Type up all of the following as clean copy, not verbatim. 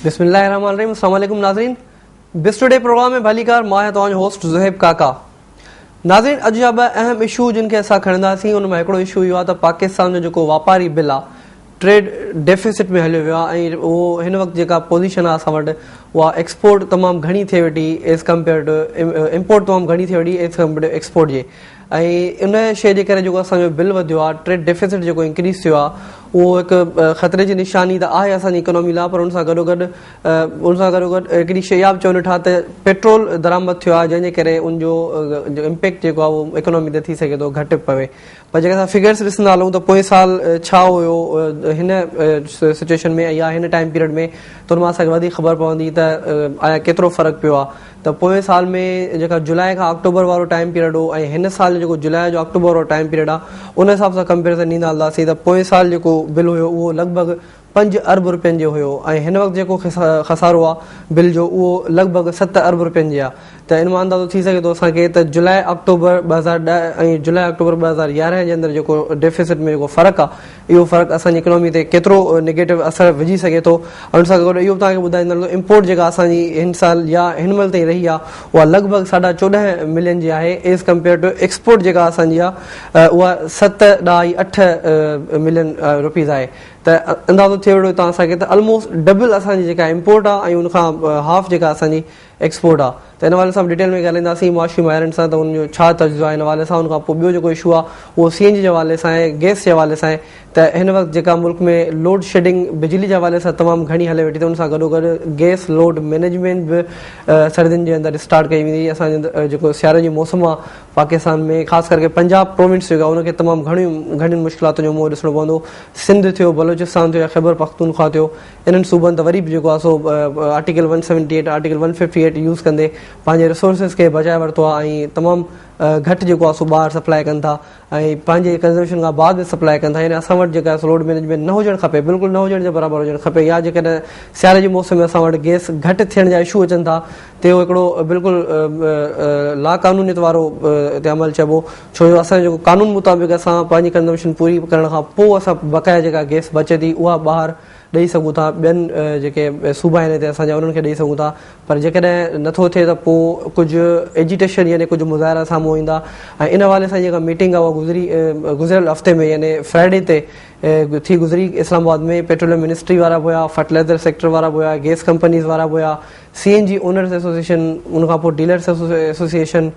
बिस्मिल्लाहिर्रहमानिर्रहीम। अस्सलाम वालेकुम नाज़रीन, बिस टुडे प्रोग्राम में भली कार मां तव्हांजो होस्ट ज़ुहैब काका। नाज़रीन, अॼु जा ॿ अहम इशू जिन खे असां खणंदासीं, उन में हिकिड़ो इशू इहो आहे त पाकिस्तान जो जेको वापारी बिल आहे ट्रेड डेफिसिट में हलियो वियो आहे ऐं उहो हिन वक़्तु जेका पोज़ीशन आहे असां वटि उहा एक्सपोर्ट तमामु घणी थिए वेठी एज़ कम्पेयर टू इम्पोर्ट तमामु घणी थिए वेठी एज़ कम्पेयर टू एक्सपोर्ट जे। ऐं इन शइ जे करे जेको असांजो बिल वधियो आहे, ट्रेड डेफिसिट जेको इंक्रीज़ थियो आहे, उहो हिकु ख़तरे जी निशानी त आहे असांजी इकोनॉमी लाइ। पर उन सां गॾोगॾु हिकिड़ी शइ इहा बि चवनि वेठा त पेट्रोल दरामद थियो आहे, जंहिंजे करे उनजो इम्पैक्ट जेको आहे उहो इकोनॉमी ते थी सघे थो घटि पवे। पर जेके असां फिगर्स ॾिसंदा हलूं त पोएं साल छा हुयो हिन सिचुएशन में या हिन टाइम पीरियड में, त उन मां असांखे वधीक ख़बर पवंदी त आया केतिरो फ़र्क़ु पियो आहे। त पोएं साल में जेका जुलाई खां अक्टूबर वारो टाइम पीरियड हो ऐं हिन साल जेको जुलाई जो अक्टूबर वारो टाइम पीरियड आहे, उन हिसाब सां कंपेरिज़न ॾींदा हलंदासीं त पोएं साल जेको बिल हुयो उहो लॻभॻि 5 अरब रुपयनि जो हुयो ऐं हिन वक़्तु जेको खसारो आहे बिल जो उहो लॻभॻि 7 अरब रुपयनि जी आहे। त इन मां अंदाज़ो थी सघे थो असांखे त जुलाई अक्टूबर 2010 ऐं जुलाई अक्टूबर 2011 जे अंदरि जेको डेफिसिट में जेको फ़र्क़ु आहे, इहो फ़र्क़ु असांजी इकोनॉमी ते केतिरो नेगेटिव असरु विझी सघे थो। उन सां गॾु इहो तव्हांखे ॿुधाईंदो इम्पोर्ट जेका असांजी हिन साल या हिन महिल ताईं रही आहे उहा लॻभॻि 14.5 मिलियन जी आहे एज़ कम्पेयर टू एक्सपोर्ट जेका असांजी आहे उहा 7.8 मिलियन रुपीज़ आहे। त अंदाज़ो थिए वेठो तव्हां असांखे त ऑलमोस्ट डबल असांजी जेका इम्पोर्ट आहे ऐं उनखां हाफ जेका असांजी एक्सपोर्ट आहे। त हिन हवाले सां डिटेल में ॻाल्हाईंदासीं मुआशी माहिरनि सां त उनजो छा तजुर्बो आहे हिन हवाले सां। उनखां पोइ ॿियो जेको इशू आहे उहो CNG जे हवाले सां आहे, गैस जे हवाले सां आहे। त हिन वक़्तु जेका मुल्क में लोड शेडिंग बिजली जे हवाले सां तमामु घणी हले वेठी, त उन सां गॾोगॾु गैस लोड मैनेजमेंट बि सर्दियुनि जे अंदरि स्टार्ट कई वेंदी। असांजे जेको सियारे जी मौसम आहे पाकिस्तान में, ख़ासि करके पंजाब प्रोविंस जेका उनखे तमामु घणियुनि मुश्किलातुनि जो मुंहुं ॾिसणो पवंदो। सिंध थियो, बलोचिस्तान थियो या ख़ैबर पख्तूनख्वा थियो, इन्हनि सूबनि त वरी बि जेको आहे सो आर्टिकल 178 आर्टिकल 158 यूज़ कंदे पंहिंजे रिसोर्सिस खे बचाए वरितो आहे ऐं तमामु घटि जेको आहे सो ॿाहिरि सप्लाई कनि था ऐं पंहिंजे कंज़म्पशन खां बाद में सप्लाई कनि था। यानी असां वटि जेका लोड मैनेजमेंट न हुजणु खपे, बिल्कुलु न हुजण जे बराबरि हुजणु खपे। या जेकॾहिं सियारे जे मौसम में असां वटि गैस घटि थियण जा इशू अचनि था त उहो हिकिड़ो बिल्कुलु लाक़ानूनियत वारो ते अमल चइबो, छो जो असांजो जेको कानून मुताबिक़ असां पंहिंजी कंज़म्पशन पूरी करण खां पोइ असां बक़ाया जेका गैस बचे थी उहा ॿाहिरि ॾेई सघूं था, ॿियनि जेके सूबा आहिनि हिते असांजा उन्हनि खे ॾेई सघूं था। पर जेकॾहिं नथो थिए त पोइ कुझु एजिटेशन यानी कुझु मुज़ाहिरा साम्हूं ईंदा। ऐं इन हवाले सां जेका मीटिंग आहे उहा गुज़िरियल हफ़्ते में यानी फ्राइडे ते थी गुज़री। इस्लामाबाद में पेट्रोलियम मिनिस्ट्री वारा बि हुआ, फर्टिलाइज़र सेक्टर वारा बि हुआ, गैस कंपनीज़ वारा बि हुआ, CNG ओनर्स एसोसिएशन, उनखां पोइ डीलर्स एसोसिएशन,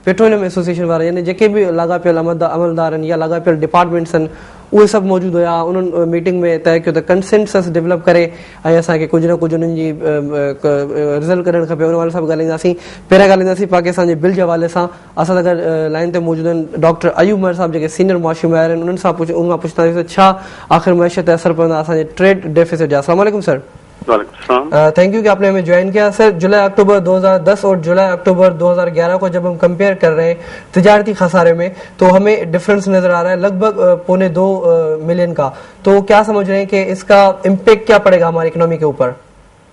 पेट्रोलियम एसोसिएशन वारा, यानी जेके बि लाॻापियल अमलदार आहिनि या लाॻापियल डिपार्टमेंट्स आहिनि उहे सभु मौजूदु हुया। उन्हनि मीटिंग में तय कयो त कंसेंसस डेवलप करे ऐं असांखे कुझु न कुझु उन्हनि जी रिज़ल्ट कढणु खपे। उन हवाले सां बि ॻाल्हाईंदासीं। पहिरियां ॻाल्हाईंदासीं पाकिस्तान जे बिल जे हवाले सां। असां सां गॾु लाइन ते मौजूदु आहिनि डॉक्टर अयूब मर साहब जेके सीनियर मुआशी माहिर आहिनि। उन्हनि सां उनखां पुछंदासीं छा आख़िर मैशत ते असरु पवंदा असांजे ट्रेड डेफिसिट जा। अस्सलाम वालेकुम सर। थैंक यू कि आपने हमें ज्वाइन किया। सर, जुलाई अक्टूबर 2010 और जुलाई अक्टूबर 2011 को जब हम कंपेयर कर रहे हैं तिजारती खसारे में, तो हमें डिफरेंस नजर आ रहा है लगभग 1.25 मिलियन का। तो क्या समझ रहे हैं कि इसका इम्पेक्ट क्या पड़ेगा हमारी इकोनॉमी के ऊपर?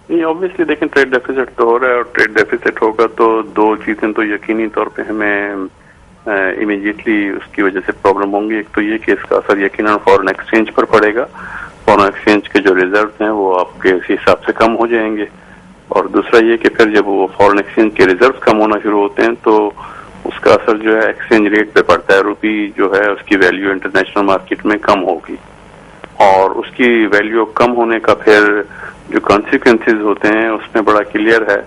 नहीं, ऑब्वियसली देखें ट्रेड डेफिसिट तो हो रहा है और ट्रेड डेफिसिट होगा तो दो चीजें तो यकीनी तौर पे हमें इमीडिएटली उसकी वजह से प्रॉब्लम होंगी। एक तो ये कि इसका असर यकीनन फॉरेन एक्सचेंज पर पड़ेगा, फॉरेन एक्सचेंज के जो रिजर्व हैं वो आपके इसी हिसाब से कम हो जाएंगे। और दूसरा ये कि फिर जब वो फॉरेन एक्सचेंज के रिजर्व कम होना शुरू होते हैं तो उसका असर जो है एक्सचेंज रेट पे पड़ता है। रुपी जो है उसकी वैल्यू इंटरनेशनल मार्केट में कम होगी और उसकी वैल्यू कम होने का फिर जो कॉन्सिक्वेंसेज होते हैं उसमें बड़ा क्लियर है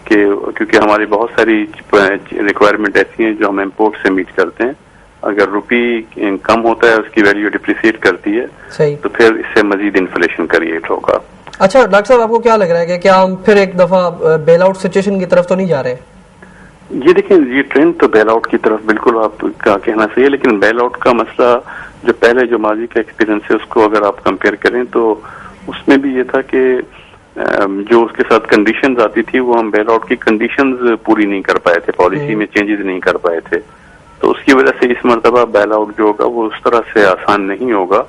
कि क्योंकि हमारी बहुत सारी रिक्वायरमेंट ऐसी हैं जो हम इम्पोर्ट से मीट करते हैं। अगर रुपी कम होता है, उसकी वैल्यू डिप्रिसिएट करती है, तो फिर इससे मजीद इन्फ्लेशन क्रिएट होगा। अच्छा डॉक्टर साहब, आपको क्या लग रहा है कि क्या हम फिर एक दफा बेल आउट सिचुएशन की तरफ तो नहीं जा रहे? ये देखिए, ये ट्रेंड तो बेल आउट की तरफ बिल्कुल आपका कहना सही है, लेकिन बेल आउट का मसला जो पहले जो माजी का एक्सपीरियंस है उसको अगर आप कंपेयर करें तो उसमें भी ये था कि जो उसके साथ कंडीशंस आती थी वो हम बेल आउट की कंडीशंस पूरी नहीं कर पाए थे, पॉलिसी में चेंजेस नहीं कर पाए थे। तो उसकी वजह से इस मरतबा बेल आउट जो होगा वो उस तरह से आसान नहीं होगा।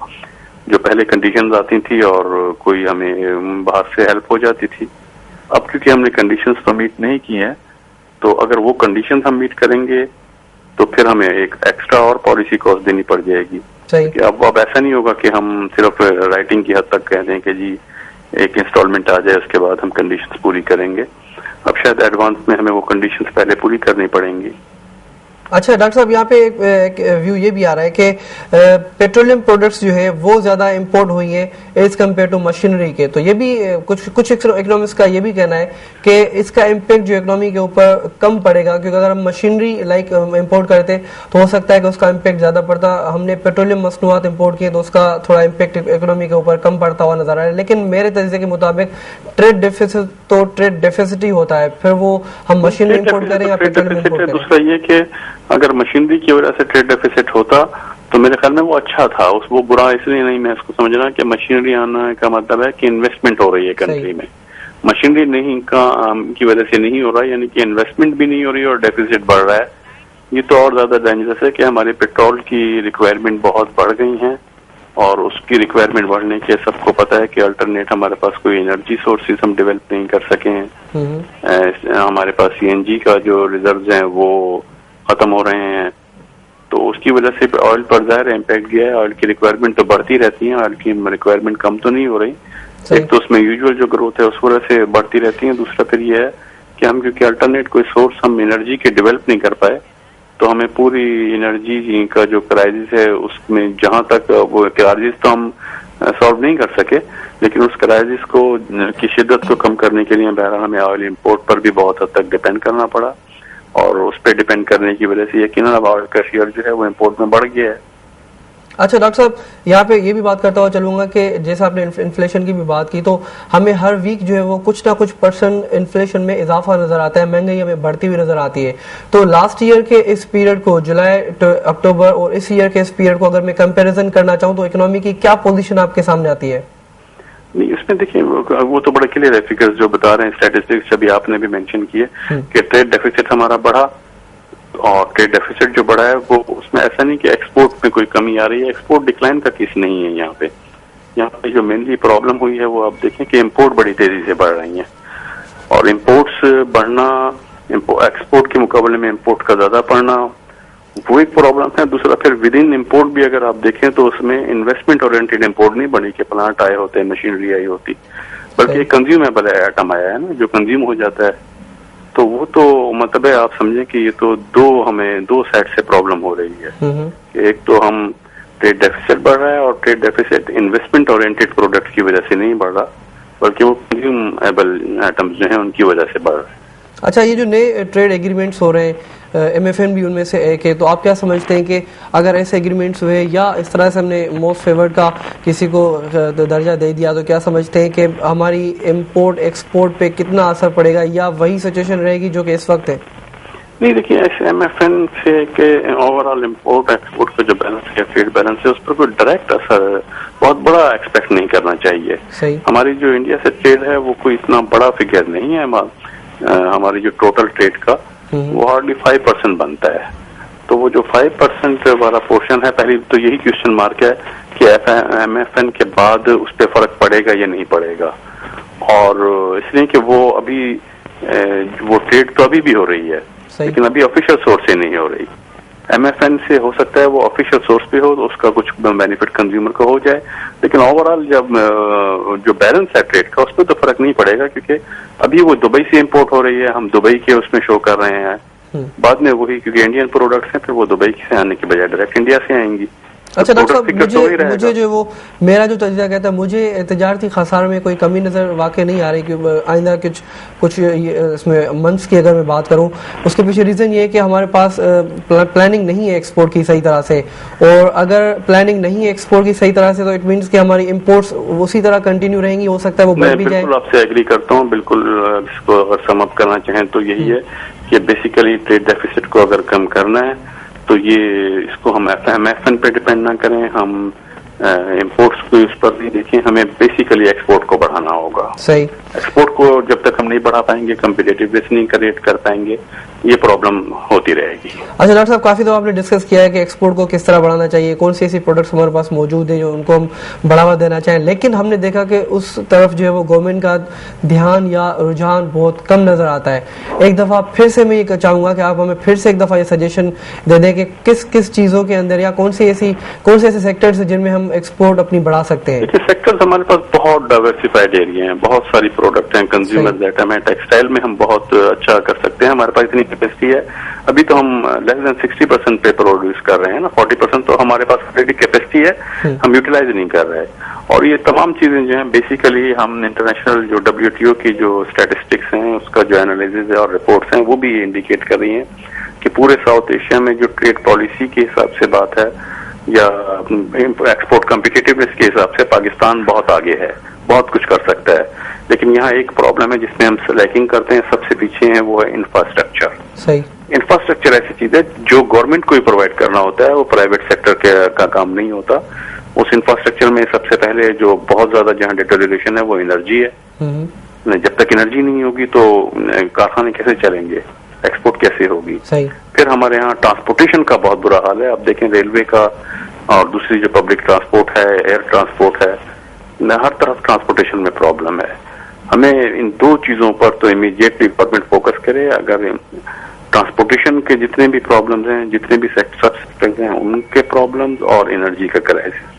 जो पहले कंडीशंस आती थी और कोई हमें बाहर से हेल्प हो जाती थी, अब क्योंकि हमने कंडीशंस तो मीट नहीं की हैं, तो अगर वो कंडीशंस हम मीट करेंगे تو پھر ہمیں ایک ایکسٹرا اور پالیسی کاسٹ دینی پڑ جائے گی. کہ اب ایسا نہیں ہوگا کہ ہم صرف رائٹنگ کی حد تک کہہ دیں کہ جی ایک انسٹالمنٹ آ جائے اس کے بعد ہم کنڈیشنز پوری کریں گے. اب شاید ایڈوانس میں ہمیں وہ کنڈیشنز پہلے پوری کرنی پڑیں گی. اچھا ڈاکٹر صاحب، یہاں پہ ایک ویو یہ بھی آ رہا ہے کہ پیٹرولیم پروڈکٹس جو ہے وہ زیادہ امپورٹ ہوئی ہیں ایز کمپیئر ٹو مشینری کے. تو یہ بھی کچھ اکنامکس کا یہ بھی کہنا ہے کہ اس کا امپیکٹ جو اکنامی کے اوپر کم پڑے گا، کیونکہ اگر ہم مشینری لائک امپورٹ کرتے تو ہو سکتا ہے کہ اس کا امپیکٹ زیادہ پڑتا. ہم نے پیٹرولیم مصنوعات امپورٹ کیے تو اس کا تھوڑا امپیکٹ اکنامی کے اوپر کم پڑتا ہوا نظر آ رہا ہے. لیکن میرے تجزیے کے مطابق ٹریڈ ڈیفیسٹ تو ٹریڈ ڈیفیسٹ ہی ہوتا ہے، پھر وہ ہم مشینری امپورٹ کریں یا پیٹرولیم امپورٹ کریں. دوسرا یہ کہ اگر مشینری کی وجہ سے ٹریڈ ڈیفیسٹ ہوتا تو میرے خیال میں وہ اچھا تھا. وہ برا اس لیے نہیں میں اس کو سمجھ رہا کہ مشینری آنا کا مطلب ہے کہ انویسٹمنٹ ہو رہی ہے کنٹری میں. مشینری نہیں کی وجہ سے نہیں ہو رہا، یعنی کہ انویسٹمنٹ بھی نہیں ہو رہی اور ڈیفیسٹ بڑھ رہا ہے. یہ تو اور زیادہ ڈینجرس ہے کہ ہمارے پیٹرول کی ریکوائرمنٹ بہت بڑھ گئی ہیں، اور اس کی ریکوائرمنٹ بڑھنے کے سب کو پتا ہے کہ الٹرنیٹ ہمارے پاس کوئی انرجی سورسز ہم ڈیولپ نہیں کر سکے ہیں. ہمارے پاس CNG کا جو ریزروز ہیں وہ ختم ہو رہے ہیں، تو اس کی وجہ سے آئل پر ظاہر امپیکٹ گیا ہے. آئل کی ریکوائرمنٹ تو بڑھتی رہتی ہیں، آئل کی ریکوائرمنٹ کم تو نہیں ہو رہی. ایک تو اس میں یوزول جو گروتھ ہے اس وجہ سے بڑھتی رہتی ہیں. دوسرا پھر یہ ہے کہ ہم کیونکہ الٹرنیٹ کوئی سورس ہم انرجی کے ڈیولپ نہیں کر پائے، تو ہمیں پوری انرجی کا جو کرائسس ہے اس میں جہاں تک وہ کرائسس تو ہم سالو نہیں کر سکے، لیکن اس کرائسس کو کی شدت کو کم کرنے کے لیے بہرحال ہمیں آئل امپورٹ پر بھی بہت حد تک ڈیپینڈ کرنا پڑا، اور اس پہ ڈیپینڈ کرنے کی وجہ سے یقیناً اب آئل کا شیئر جو ہے وہ امپورٹ میں بڑھ گیا ہے. اچھا ڈاکٹر صاحب، یہاں پہ یہ بھی بات کرتا ہوا چلوں گا کہ جیسا آپ نے انفلیشن کی بھی بات کی، تو ہمیں ہر ویک جو ہے وہ کچھ نہ کچھ پرسنٹ انفلیشن میں اضافہ نظر آتا ہے، مہنگائی ہمیں بڑھتی ہوئی نظر آتی ہے. تو لاسٹ ایئر کے اس پیریڈ کو، جولائی اکتوبر، اور اس ایئر کے اس پیریڈ کو اگر میں کمپیریزن کرنا چاہوں تو اکنامی کی کیا پوزیشن آپ کے سامنے آتی ہے؟ نہیں، اس میں دیکھیں وہ تو بڑا کلیئر ہے، فگرز جو بتا رہے ہیں، اسٹیٹسٹکس ابھی آپ نے بھی مینشن کیے کہ ٹریڈ ڈیفیسٹ ہمارا بڑھا، اور ٹریڈ ڈیفیسٹ جو بڑھا ہے وہ اس میں ایسا نہیں کہ ایکسپورٹ میں کوئی کمی آ رہی ہے. ایکسپورٹ ڈکلائن کا کیس نہیں ہے. یہاں پہ جو مینلی پرابلم ہوئی ہے وہ آپ دیکھیں کہ امپورٹ بڑی تیزی سے بڑھ رہی ہیں، اور امپورٹس بڑھنا ایکسپورٹ کے مقابلے میں امپورٹ کا زیادہ بڑھنا وہ ایک پرابلم ہے. دوسرا پھر ود ان امپورٹ بھی اگر آپ دیکھیں تو اس میں انویسٹمنٹ اورینٹیڈ امپورٹ نہیں بڑھی کہ پلانٹ آئے ہوتے ہیں، مشینری آئی ہوتی، بلکہ ایک کنزیومیبل آئٹم آیا ہے نا جو کنزیوم ہو جاتا ہے. تو وہ تو مطلب ہے آپ سمجھیں کہ یہ تو ہمیں دو سائڈ سے پرابلم ہو رہی ہے. ایک تو ہم ٹریڈ ڈیفیسٹ بڑھ رہا ہے، اور trade deficit investment oriented product کی وجہ سے نہیں بڑھ رہا، بلکہ وہ کنزیومیبل آئٹمز جو ہیں ان کی وجہ سے بڑھ رہا ہے. اچھا، یہ جو نئے ٹریڈ ایگریمنٹس ہو رہے ہیں، MFN بھی ان میں سے ایک ہے، تو آپ کیا سمجھتے ہیں کہ اگر ایسے ایگریمنٹس ہوئے یا اس طرح سے ہم نے موسٹ فیورڈ کا کسی کو درجہ دے دیا، تو کیا سمجھتے ہیں کہ ہماری امپورٹ ایکسپورٹ پہ کتنا اثر پڑے گا، یا وہی سچویشن رہے گی جو کہ اس وقت ہے؟ نہیں دیکھیے، ایسے MFN سے کہ اوور آل امپورٹ ایکسپورٹ کا جو بیلنس ہے، ٹریڈ بیلنس ہے، اس پر کوئی ڈائریکٹ اثر بہت بڑا ایکسپیکٹ نہیں کرنا چاہیے. ہماری جو انڈیا سے ٹریڈ ہے وہ کوئی اتنا بڑا فگر نہیں ہے. ہماری جو ٹوٹل ٹریڈ کا وہ ہارڈلی 5% بنتا ہے. تو وہ جو 5% والا پورشن ہے، پہلی تو یہی کوشچن مارک ہے کہ MFN کے بعد اس پہ فرق پڑے گا یا نہیں پڑے گا. اور اس لیے کہ وہ ابھی وہ ٹریڈ تو ابھی بھی ہو رہی ہے، لیکن ابھی آفیشیل سورس سے نہیں ہو رہی. MFN سے ہو سکتا ہے وہ آفیشیل سورس پہ ہو تو اس کا کچھ بینیفٹ کنزیومر کو ہو جائے، لیکن اوور آل جب جو بیلنس ہے ٹریڈ کا اس پہ تو فرق نہیں پڑے گا، کیونکہ ابھی وہ دبئی سے امپورٹ ہو رہی ہے، ہم دبئی کے اس میں شو کر رہے ہیں. بعد میں وہی کیونکہ انڈین پروڈکٹس ہیں، پھر وہ دبئی سے آنے کے بجائے ڈائریکٹ انڈیا سے آئیں گی. اچھا ڈاکٹر صاحب، مجھے جو وہ میرا جو تجزیہ کہتا ہے، مجھے تجارتی خسارے میں کوئی کمی نظر واقع نہیں آ رہی کہ آئندہ کچھ اس میں منتھس کی اگر میں بات کروں، اس کے پیچھے ریزن یہ ہے کہ ہمارے پاس پلاننگ نہیں ہے ایکسپورٹ کی صحیح طرح سے، اور اگر پلاننگ نہیں ہے ایکسپورٹ کی صحیح طرح سے تو اٹ مینس کہ ہماری امپورٹس اسی طرح کنٹینیو رہیں گی، ہو سکتا ہے وہ بڑھ بھی جائے. میں بالکل آپ سے ایگری کرتا ہوں. بالکل اس کو اگر سم اپ کرنا چاہیں تو یہی ہے کہ بیسیکلی ٹریڈ ڈیفیسٹ کو اگر کم کرنا ہے تو یہ اس کو ہم MFN پہ ڈیپینڈ نہ کریں، ہم امپورٹس کو اس پر نہیں دیکھیں، ہمیں بیسیکلی ایکسپورٹ کو بڑھانا बढ़ाना होगा। सही। एक्सपोर्ट को जब तक हम नहीं बढ़ा पाएंगे, कम्पिटिटिवनेस नहीं क्रिएट कर पाएंगे, ये प्रॉब्लम होती रहेगी। अच्छा डॉक्टर साहब, काफी तो आपने डिस्कस किया है कि एक्सपोर्ट को किस तरह बढ़ाना चाहिए, कौन सी ऐसी प्रोडक्ट्स हमारे पास मौजूद हैं जो उनको हम बढ़ावा देना चाहें, लेकिन हमने देखा कि उस तरफ जो है वो गवर्नमेंट का ध्यान या रुझान बहुत कम नजर आता है। एक दफा फिर से मैं ये चाहूंगा कि आप हमें फिर से एक दफा ये सजेशन दे दें कि किस किस चीजों के अंदर या कौन से ऐसे सेक्टर्स हैं जिनमें हम एक्सपोर्ट अपनी बढ़ा सकते हैं। देखिए, सेक्टर्स हमारे पास बहुत डाइवर्सिफाइड एरिया हैं, बहुत सारी प्रोडक्ट हैं, कंज्यूमर आइटम है, टेक्सटाइल में हम बहुत अच्छा कर सकते हैं, हमारे पास इतनी कैपेसिटी है। अभी तो हम लेस देन 60% पे प्रोड्यूस कर रहे हैं ना, 40% तो हमारे पास ऑलरेडी कैपेसिटी है, हम यूटिलाइज नहीं कर रहे। और ये तमाम चीजें जो हैं बेसिकली हम इंटरनेशनल जो WTO की जो स्टैटिस्टिक्स हैं उसका जो एनालिसिस है और रिपोर्ट्स हैं वो भी ये इंडिकेट कर रही हैं कि पूरे साउथ एशिया में जो ट्रेड पॉलिसी के हिसाब से बात है या एक्सपोर्ट कम्पिटिटिवनेस के हिसाब से पाकिस्तान बहुत आगे है, बहुत कुछ कर सकता है। लेकिन यहाँ एक प्रॉब्लम है जिसमें हम लैकिंग करते हैं, सबसे पीछे है, वो है इंफ्रास्ट्रक्चर। सही। इंफ्रास्ट्रक्चर ऐसी चीज है जो गवर्नमेंट को ही प्रोवाइड करना होता है, वो प्राइवेट सेक्टर का काम नहीं होता। उस इंफ्रास्ट्रक्चर में सबसे पहले जो बहुत ज्यादा जहाँ डिटेरियोरेशन है वो एनर्जी है। जब तक एनर्जी नहीं होगी तो कारखाने कैसे चलेंगे, एक्सपोर्ट कैसे होगी। सही। फिर हमारे यहाँ ट्रांसपोर्टेशन का बहुत बुरा हाल है। आप देखें रेलवे का और दूसरी जो पब्लिक ट्रांसपोर्ट है, एयर ट्रांसपोर्ट है, हर तरफ ट्रांसपोर्टेशन में प्रॉब्लम है। हमें इन दो चीजों पर तो इमीडिएटली गवर्नमेंट फोकस करे। अगर ट्रांसपोर्टेशन के जितने भी प्रॉब्लम्स हैं, जितने भी सेक्टर्स हैं उनके प्रॉब्लम्स और एनर्जी का क्राइसिस,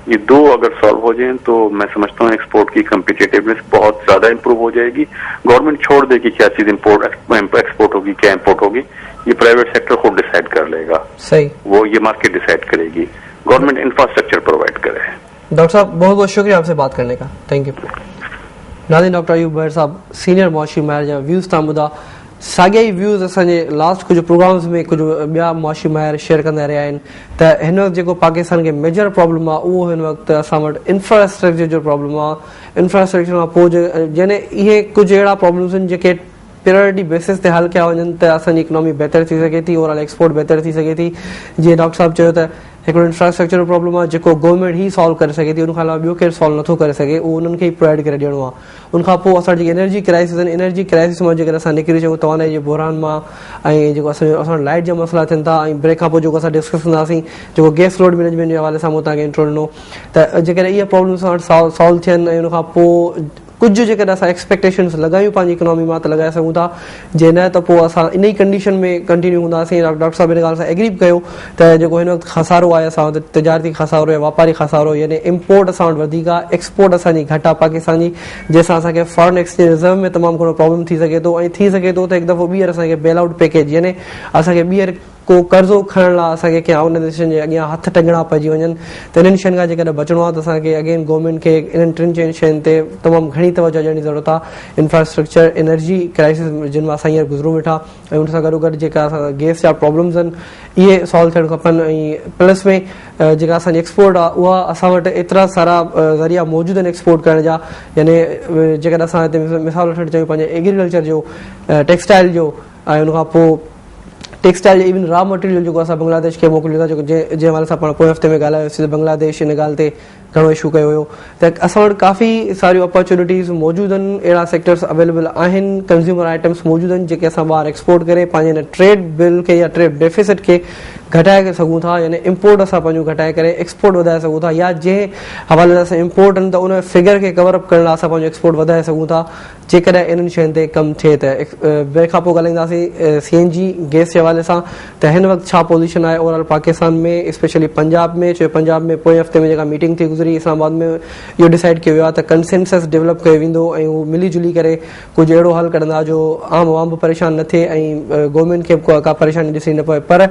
ये दो अगर सॉल्व हो जाएं तो मैं समझता हूँ एक्सपोर्ट की कम्पिटिटिवनेस बहुत ज्यादा इंप्रूव हो जाएगी। गवर्नमेंट छोड़ देगी क्या चीज एक्सपोर्ट होगी, क्या इंपोर्ट होगी, ये प्राइवेट सेक्टर खुद डिसाइड कर लेगा। सही। वो ये मार्केट डिसाइड करेगी, गवर्नमेंट इंफ्रास्ट्रक्चर प्रोवाइड करे। डॉक्टर साहब बहुत बहुत शुक्रिया आपसे बात करने का, थैंक यू। नाज़रीन, डॉक्टर अयूब बहिर साहब सीनियर मुआशी माहिर जा व्यूज़ तव्हां ॿुधा। साॻिया ई व्यूज़ असांजे लास्ट कुझु प्रोग्राम्स में कुझु ॿिया मुआशी माहिर शेयर कंदा रहिया आहिनि त हिन वक़्तु जेको पाकिस्तान खे मेजर प्रॉब्लम आहे उहो हिन वक़्तु असां वटि इंफ्रास्ट्रक्चर जो प्रॉब्लम आहे। इंफ्रास्ट्रक्चर खां पोइ यानी इहे कुझु अहिड़ा प्रॉब्लम्स आहिनि जेके प्रायोरिटी बेसिस ते हल कया वञनि त असांजी इकोनॉमी बहितर थी सघे थी, ओवरऑल एक्सपोर्ट बहितर थी सघे थी। जीअं डॉक्टर साहब चयो त हिकिड़ो इंफ्रास्ट्रक्चर जो प्रॉब्लम आहे जेको गवर्नमेंट ई सॉल्व करे सघे थी, उनखां अलावा ॿियो केरु सॉल्व नथो करे सघे, उहो उन्हनि खे ई प्रोवाइड करे ॾियणो आहे। उनखां पोइ असां जेकी एनर्जी क्राइसिस आहिनि, एनर्जी क्राइसिस मां जेकर असां निकिरी अचूं तवानाई जे बहरान मां, ऐं जेको असां लाइट जा मसइला थियनि था, ऐं ब्रेक खां पोइ जेको असां डिस्कस कंदासीं जेको गैस लोड मैनेजमेंट जे हवाले सां मूं तव्हांखे इंट्रो ॾिनो, त जेकॾहिं इहे प्रॉब्लम्स असां वटि सॉल्व थियनि ऐं उनखां पोइ कुझु जेकॾहिं असां एक्सपेक्टेशन्स लॻायूं पंहिंजी इकोनॉमी मां त लॻाए सघूं था, जे न त पोइ असां इन ई कंडीशन में कंटिन्यू हूंदासीं। डॉक्टर साहब हिन ॻाल्हि सां एग्री कयो त जेको हिन वक़्तु खसारो आहे असां वटि, तिजारती खसारो या वापारी खसारो, यानी इम्पोर्ट असां वटि वधीक आहे, एक्सपोर्ट असांजी घटि आहे पाकिस्तान जी, जंहिंसां असांखे फॉरेन एक्सचेंज रिजर्व में तमामु घणो प्रॉब्लम थी सघे थो। ऐं थी सघे थो त हिकु दफ़ो ॿीहर असांखे बेल आउट पैकेज, यानी असांखे ॿीहर को कर्ज़ो खणण लाइ असांखे कंहिं ऑर्गनाइज़ेशन जे अॻियां हथ टंगणा पइजी वञनि। त इन्हनि शयुनि खां जेकॾहिं बचिणो आहे त असांखे अगेन गवर्नमेंट खे इन्हनि टिनि शयुनि ते तमामु घणी तवजो ॾियण जी ज़रूरत आहे। इंफ्रास्ट्रक्चर, एनर्जी क्राइसिस जिन मां असां हींअर गुज़रूं वेठा, ऐं उन सां गॾोगॾु जेका असां गैस जा प्रॉब्लम्स आहिनि इहे सॉल्व थियणु खपनि। ऐं प्लस में जेका असांजी एक्सपोर्ट आहे उहा असां वटि एतिरा सारा ज़रिया मौजूदु आहिनि एक्सपोर्ट करण जा, यानी जेकॾहिं असां हिते मिसाल वठणु चाहियूं पंहिंजे एग्रीकल्चर जो, टेक्सटाइल जो, ऐं उनखां पोइ टेक्सटाइल इवन रॉ मटेरियल जेको असां बांग्लादेश खे मोकिलियूं था, जेको जंहिं हवाले सां पाण पोएं हफ़्ते में ॻाल्हायोसीं त बांग्लादेश हिन ॻाल्हि ते घणो इशू कयो हुयो, त असां वटि काफ़ी सारियूं अपॉर्चुनिटीज़ मौजूदु आहिनि, अहिड़ा सेक्टर्स अवेलेबल आहिनि, कंज़्यूमर आइटम्स मौजूदु आहिनि जेके असां ॿाहिरि एक्सपोर्ट करे पंहिंजे हिन ट्रेड बिल खे या ट्रेड डेफिसिट खे घटाए सघूं था, यानी इम्पोर्ट असां पंहिंजो घटाए करे एक्सपोर्ट वधाए सघूं था, या जंहिं हवाले सां असां इम्पोर्ट आहिनि त उन फिगर खे कवर अप करण लाइ असां पंहिंजो एक्सपोर्ट वधाए सघूं था, जेकॾहिं इन्हनि शयुनि ते कमु थिए त। ॿिए खां पोइ ॻाल्हाईंदासीं CNG गैस जे हवाले सां, त हिन वक़्तु छा पोज़ीशन आहे ओवरऑल पाकिस्तान में, स्पेशली पंजाब में। चयो पंजाब में पोएं हफ़्ते में जेका मीटिंग थी गुज़री इस्लामाबाद में, इहो डिसाइड कयो वियो आहे त कंसेंसस डेवलप कयो वेंदो ऐं उहो मिली जुली करे कुझु अहिड़ो हल कढंदा जो आम आवाम बि परेशान न थिए ऐं गवर्नमेंट खे का परेशानी ॾिसणी न पए। पर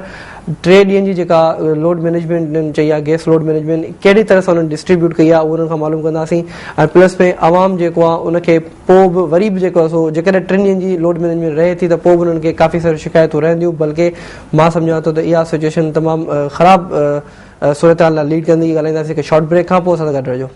3 ॾींहंनि जी जेका लोड मैनेजमेंट चई आहे, गैस लोड मैनेजमेंट कहिड़ी तरह सां उन्हनि डिस्ट्रीब्यूट कई आहे उहो उन्हनि खां मालूम कंदासीं। ऐं प्लस में आवाम जेको आहे उनखे पोइ बि वरी बि जेको आहे जेकॾहिं 3 ॾींहंनि जी लोड मैनेजमेंट रहे थी त पोइ बि उन्हनि खे काफ़ी सारी शिकायतूं रहंदियूं, बल्कि मां सम्झां थो त इहा सिचुएशन तमामु ख़राबु सूरत हाल लीड कंदी। ॻाल्हाईंदासीं कि शॉर्ट ब्रेक खां पोइ असां सां गॾु रहिजो।